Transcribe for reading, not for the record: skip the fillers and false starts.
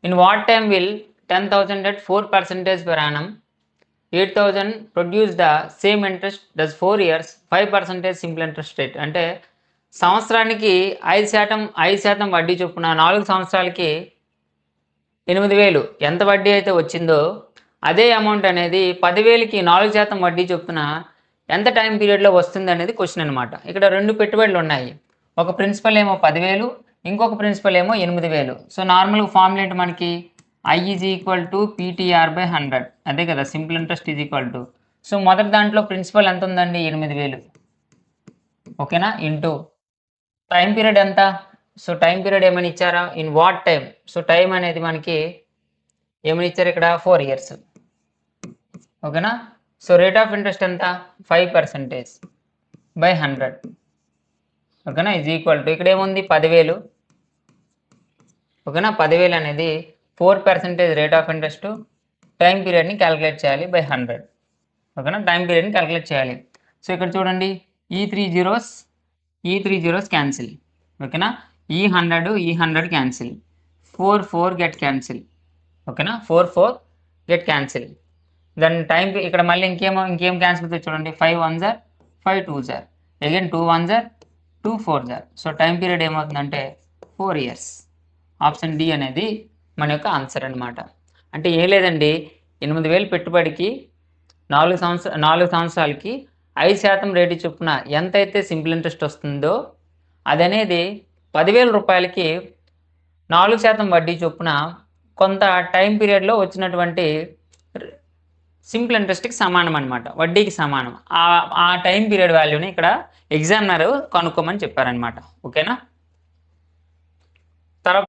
In what time will 10,000 at 4% per annum, 8,000 produce the same interest does 4 years 5% simple interest rate? అంటే సంవత్సరానికి 5% వడ్డీ చొప్పున 4 సంవత్సరాలకి 8,000 ఎంత వడ్డీ అయితే వచ్చిందో అదే అమౌంట్ అనేది 10,000కి 4% వడ్డీ చొప్పున ఎంత టైం పీరియడ్లో వస్తుంది అనేది క్వశ్చన్ అనమాట. ఇక్కడ రెండు పెట్టుబడులు ఉన్నాయి. ఒక ప్రిన్సిపల్ ఏమో 10,000, ఇంకొక ప్రిన్సిపల్ ఏమో 8,000. సో నార్మల్గా ఫార్ములా ఏంటి మనకి? I is equal to PTR/100. అదే కదా, simple interest is equal to. So మొదటి దాంట్లో ప్రిన్సిపల్ ఎంత ఉందండి? 8,000. ఓకేనా? ఇంటూ టైం పీరియడ్ ఎంత? సో టైం పీరియడ్ ఏమైనా ఇచ్చారా? In what time? So time అనేది మనకి ఏమైనా ఇచ్చారు ఇక్కడ? 4 years. ఓకేనా? సో రేట్ ఆఫ్ ఇంట్రెస్ట్ ఎంత? 5% బై 100. ఓకేనా? ఈజ్ ఈక్వల్ టు ఇక్కడ ఏముంది? 10,000. ఓకేనా? 10,000 అనేది 4% రేట్ ఆఫ్ ఇంట్రెస్ట్, టైం పీరియడ్ని క్యాలిక్యులేట్ చేయాలి బై 100. ఓకేనా? టైం పీరియడ్ని క్యాలిక్యులేట్ చేయాలి. సో ఇక్కడ చూడండి, ఈ 3 zeros క్యాన్సిల్. ఓకేనా? ఈ 100 క్యాన్సిల్, 4 గెట్ క్యాన్సిల్. ఓకేనా? 4 గెట్ క్యాన్సిల్. దెన్ టైం ఇక్కడ మళ్ళీ ఇంకేం క్యాన్సిల్ అవుతుంది చూడండి. 5 1s are 5 2s are, again 2 1s are 2 4s are. So time period ఏమవుతుందంటే 4 years. ఆప్షన్ డి అనేది మన యొక్క ఆన్సర్ అనమాట. అంటే ఏం లేదండి, 8,000 పెట్టుబడికి 4 సంవత్సరాలకి 5% రేటు చొప్పున ఎంతైతే సింపుల్ ఇంట్రెస్ట్ వస్తుందో అదనేది 10,000 రూపాయలకి 4% వడ్డీ చొప్పున కొంత టైం పీరియడ్లో వచ్చినటువంటి సింపుల్ ఇంట్రెస్ట్కి సమానం అనమాట, వడ్డీకి సమానం. ఆ టైం పీరియడ్ వాల్యూని ఇక్కడ ఎగ్జామినర్ కనుక్కోమని చెప్పారనమాట. ఓకేనా?